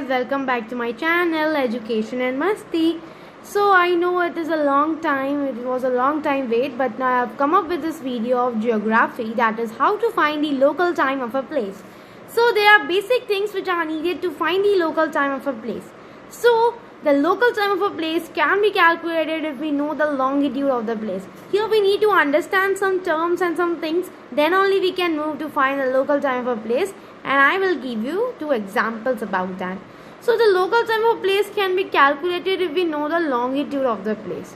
guys, welcome back to my channel Education and Masti. So I know it was a long time wait, but now I have come up with this video of geography, that is how to find the local time of a place. So there are basic things which are needed to find the local time of a place. So the local time of a place can be calculated if we know the longitude of the place. Here we need to understand some terms and some things, then only we can move to find the local time of a place, and I will give you two examples about that. So the local time of a place can be calculated if we know the longitude of the place.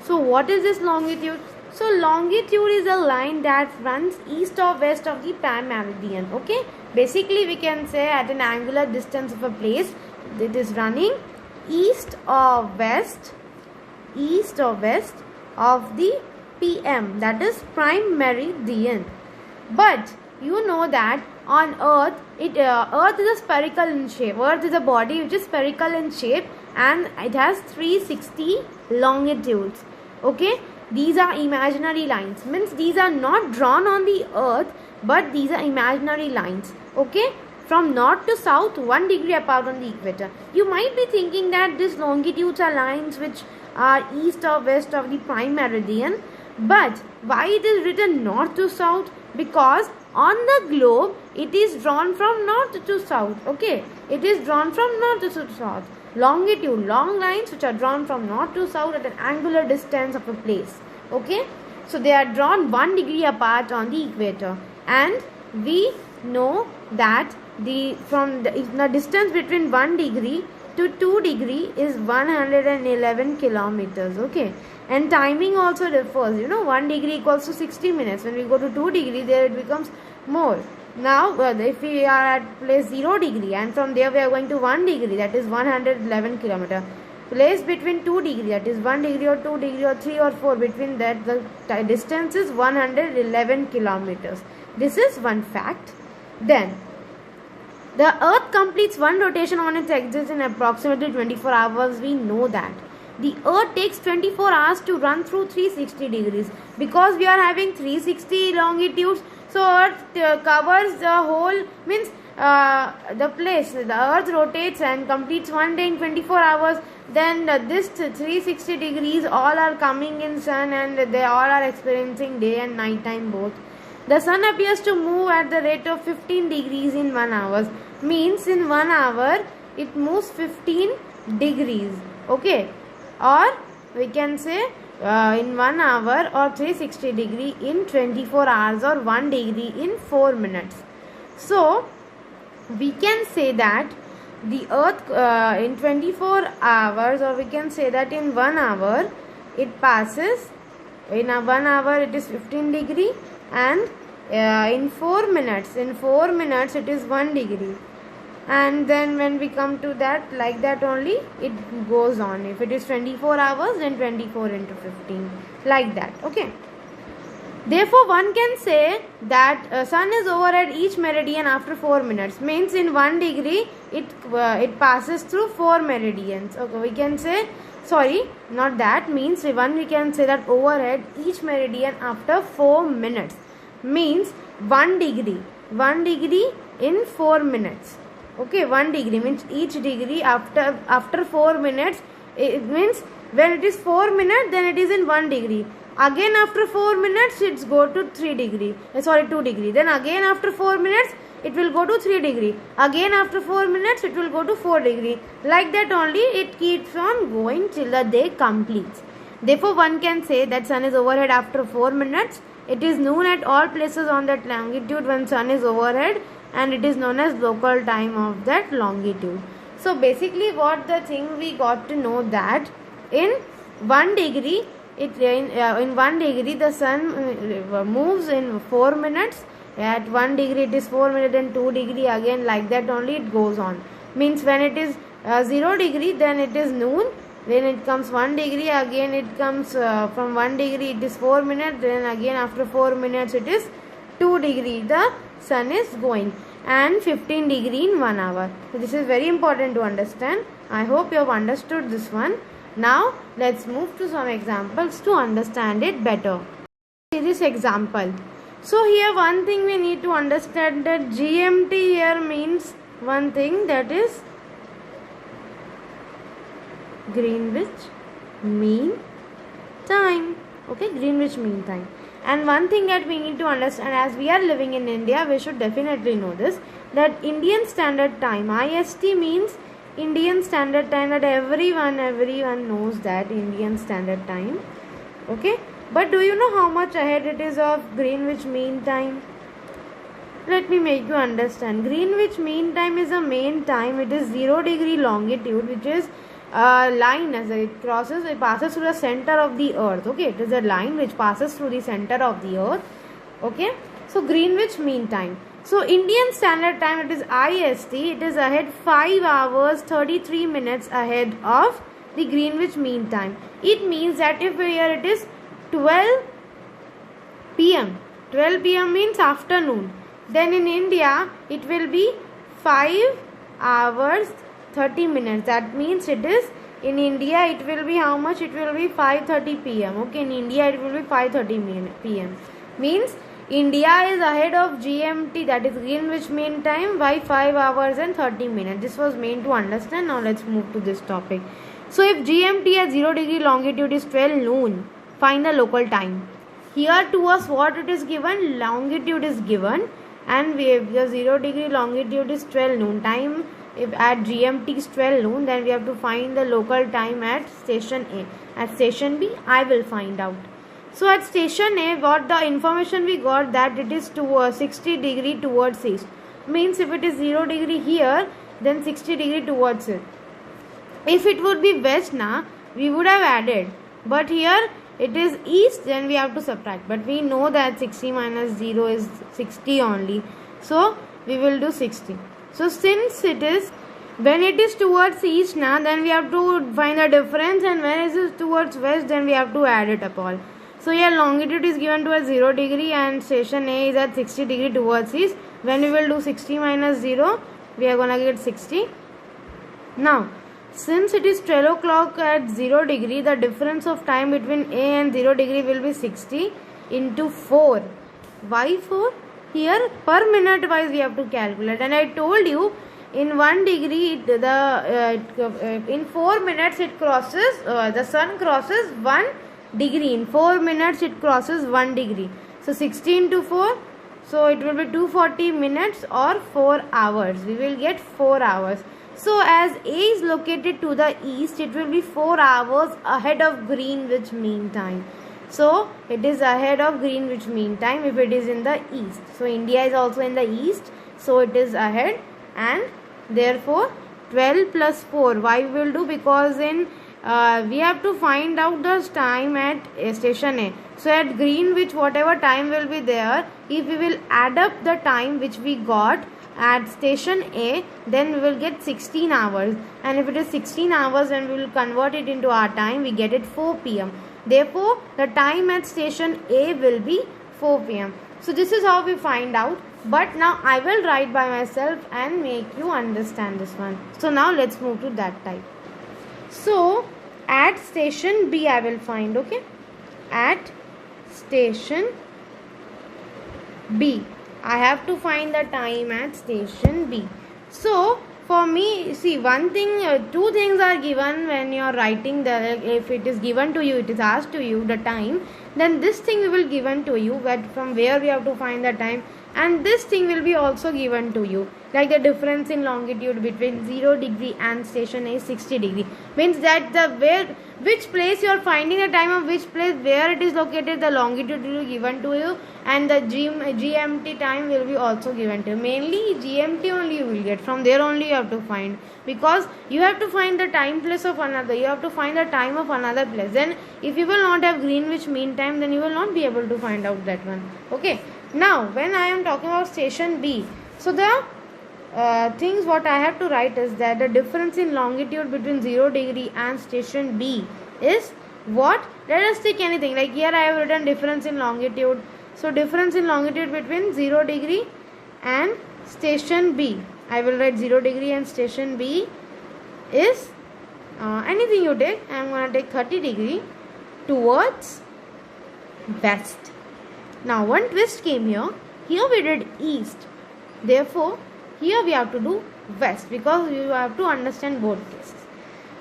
So what is this longitude? So longitude is a line that runs east or west of the prime meridian. Okay, basically we can say at an angular distance of a place, it is running east or west of the PM, that is prime meridian. But you know that on Earth, Earth is a spherical in shape. Earth is a body which is spherical in shape and it has 360 longitudes. Okay, these are imaginary lines, means these are not drawn on the Earth, but these are imaginary lines. Okay, from north to south, 1 degree apart on the equator. You might be thinking that these longitudes are lines which are east or west of the prime meridian. But why it is written north to south? Because on the globe, it is drawn from north to south. Okay, it is drawn from north to south. Longitude, long lines which are drawn from north to south at an angular distance of a place. Okay, so they are drawn 1 degree apart on the equator, and we know that the distance between 1 degree to 2 degree is 111 kilometers. Okay, and timing also differs. 1 degree equals to 60 minutes. When we go to 2 degree, there it becomes more. Now if we are at place 0 degree and from there we are going to 1 degree, that is 111 kilometer. Place between 2 degree, that is 1 degree or 2 degree or 3 or 4, between that the distance is 111 kilometers. This is one fact. Then the Earth completes one rotation on its axis in approximately 24 hours. We know that the Earth takes 24 hours to run through 360 degrees. Because we are having 360 longitudes, so Earth covers the whole, means the place. The Earth rotates and completes one day in 24 hours. Then this 360 degrees all are coming in sun, and they all are experiencing day and night time both. The sun appears to move at the rate of 15 degrees in 1 hour. Means in 1 hour it moves 15 degrees. Okay, or we can say in 1 hour or 360 degree in 24 hours, or 1 degree in 4 minutes. So we can say that the Earth in 24 hours, or we can say that in 1 hour it passes, in 1 hour it is 15 degree, and in 4 minutes it is 1 degree. And then when we come to that, like that only it goes on. If it is 24 hours, then 24 into 15, like that. Okay, therefore one can say that sun is overhead each meridian after 4 minutes. Means in 1 degree it passes through 4 meridians. Okay, we can say, sorry, not that, means we can say that overhead each meridian after 4 minutes. Means 1 degree in 4 minutes. Okay, 1 degree means each degree after 4 minutes. It means when it is 4 minutes, then it is in 1 degree. Again after 4 minutes it's go to 2 degree. Then again after 4 minutes it will go to 3 degree. Again after 4 minutes it will go to 4 degree. Like that only it keeps on going till the day completes. Therefore one can say that sun is overhead after 4 minutes. It is noon at all places on that longitude when sun is overhead, and it is known as local time of that longitude. So basically what the thing we got to know, that in 1 degree in 1 degree the sun moves in 4 minutes. At 1 degree it is 4 minutes, and 2 degree again, like that only it goes on. Means when it is 0 degree, then it is noon. Then it comes 1 degree, again it comes from 1 degree it is 4 minutes, then again after 4 minutes it is 2 degree the sun is going, and 15 degree in 1 hour. So this is very important to understand. I hope you have understood this one. Now let's move to some examples to understand it better. See this example. So here one thing we need to understand, that GMT here means one thing, that is Greenwich Mean Time. Okay, Greenwich Mean Time. And one thing that we need to understand, as we are living in India, we should definitely know this, that Indian Standard Time, IST, means Indian Standard Time, that everyone knows that Indian Standard Time. Okay, but do you know how much ahead it is of Greenwich Mean Time? Let me make you understand. Greenwich Mean Time is a main time. It is 0 degree longitude, which is a line as it passes through the center of the earth. Okay, it is a line which passes through the center of the earth. Okay, so Greenwich Mean Time. So Indian Standard Time, it is IST, it is ahead 5 hours 33 minutes ahead of the Greenwich Mean Time. It means that if here it is 12 p.m. 12 p.m. means afternoon. Then in India it will be 5 hours 30 minutes. That means it is in India it will be how much? It will be 5:30 p.m. Okay, in India it will be 5:30 p.m. Means India is ahead of GMT, that is Greenwich Mean Time, by 5 hours and 30 minutes. This was meant to understand. Now let's move to this topic. So if GMT at 0 degree longitude is 12 noon, find the local time. Here to us what it is given? Longitude is given, and we have the 0 degree longitude is 12 noon. Time, if at GMT is 12 noon, then we have to find the local time at station A. At station B, I will find out. So at station A, what the information we got, that it is to 60 degree towards east. Means if it is 0 degree here, then 60 degree towards it. If it would be west now, we would have added. But here it is east, then we have to subtract. But we know that 60 minus 0 is 60 only. So we will do 60. So since it is, when it is towards east now, then we have to find the difference, and when it is towards west, then we have to add it up all. So here longitude is given to us 0 degree and station A is at 60 degree towards east. When we will do 60 minus 0, we are gonna get 60. Now, since it is 12 o'clock at 0 degree, the difference of time between A and 0 degree will be 60 into 4. Why 4? Here per minute wise we have to calculate, and I told you in 1 degree in 4 minutes it crosses, the sun crosses 1 degree. In 4 minutes it crosses 1 degree. So 60 into 4, so it will be 240 minutes or 4 hours. We will get 4 hours. So as A is located to the east, it will be 4 hours ahead of Greenwich Mean Time. So it is ahead of Greenwich Mean Time if it is in the east. So India is also in the east, so it is ahead, and therefore 12 plus 4. Why we will do? Because in we have to find out the time at station A. So at Greenwich, whatever time will be there, if we will add up the time which we got at station A, then we will get 16 hours. And if it is 16 hours, then we will convert it into our time, we get it 4 p.m. Therefore, the time at station A will be 4 p.m. So this is how we find out. But now I will write by myself and make you understand this one. So now let's move to that type. So at station B I will find, okay, at station B I have to find the time at station B. So for me, see, one thing, two things are given when you are writing the, if it is given to you, it is asked to you the time, then this thing will given to you, but from where we have to find the time, and this thing will be also given to you, like the difference in longitude between 0 degree and station A is 60 degree. Means that the which place you are finding the time of which place where it is located, the longitude will be given to you, and the GMT time will be also given to you. Mainly GMT only you will get, from there only you have to find, because you have to find the time place of another, you have to find the time of another place. Then if you will not have Greenwich Mean Time, then you will not be able to find out that one. Okay, now when I am talking about station B, so the things what I have to write is that the difference in longitude between 0 degree and station B is what? Let us take anything, like here I have written difference in longitude. So difference in longitude between 0 degree and station B, I will write 0 degree and station B is anything you take. I am going to take 30 degree towards west. Now one twist came here. Here we did east. Therefore here we have to do west, because you have to understand both cases.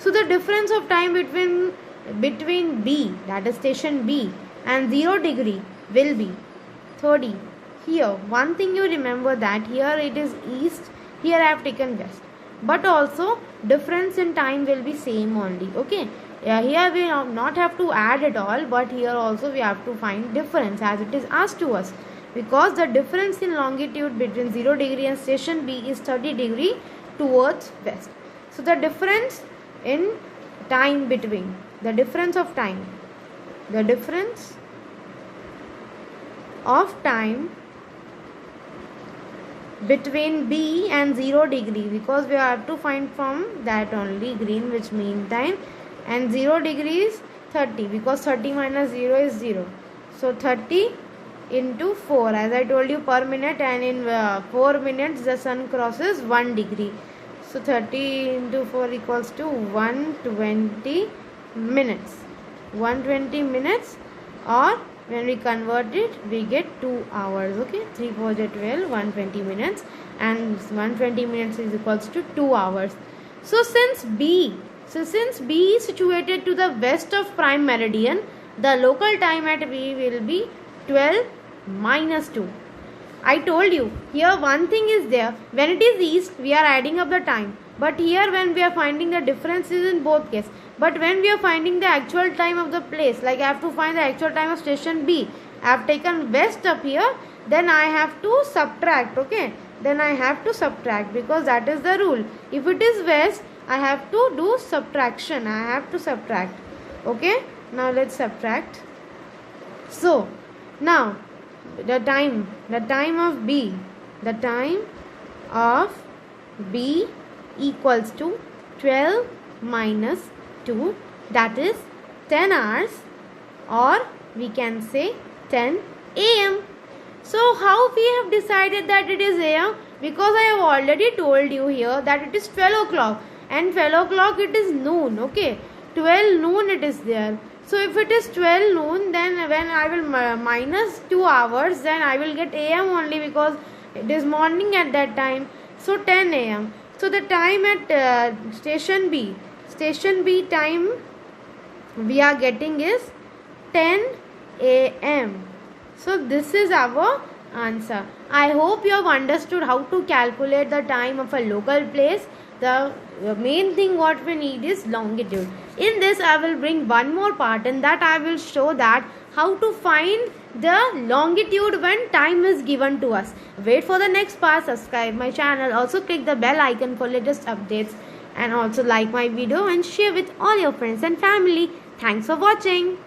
So the difference of time between B, that is station B, and 0 degree will be 30. Here one thing you remember, that here it is east, here I have taken west, but also difference in time will be same only. Okay, here we not have to add at all, but here also we have to find difference as it is asked to us, because the difference in longitude between 0 degree and station B is 30 degree towards west. So the difference in time between, the difference of time between B and 0 degree, because we have to find from that only green, which mean time, and 0 degrees 30, because 30 minus 0 is 0. So 30 into 4, as I told you, per minute, and in 4 minutes the sun crosses 1 degree. So 30 into 4 equals to 120 minutes. 120 minutes, or when we convert it, we get 2 hours. Okay, 3 4 12, 120 minutes, and 120 minutes is equals to 2 hours. So since B is situated to the west of prime meridian, the local time at B will be 12 minus 2. I told you, here one thing is there, when it is east we are adding up the time, but here when we are finding the differences in both cases, but when we are finding the actual time of the place, like I have to find the actual time of station B, I have taken west up here, then I have to subtract. Okay, then I have to subtract, because that is the rule. If it is west, I have to do subtraction, I have to subtract. Okay, now let's subtract. So now the time of B equals to 12 minus 2, that is 10 hours, or we can say 10 am. So how we have decided that it is am? Because I have already told you here that it is 12 o'clock, and 12 o'clock it is noon. Okay, 12 noon it is there. So if it is 12 noon, then when I will minus 2 hours, then I will get am only, because it is morning at that time. So 10 am. So the time at station B time we are getting is 10 am. So this is our answer. I hope you have understood how to calculate the time of a local place. The main thing what we need is longitude. In this I will bring one more part, and that I will show that how to find the longitude when time is given to us. Wait for the next part, subscribe my channel, also click the bell icon for latest updates, and also like my video and share with all your friends and family. Thanks for watching.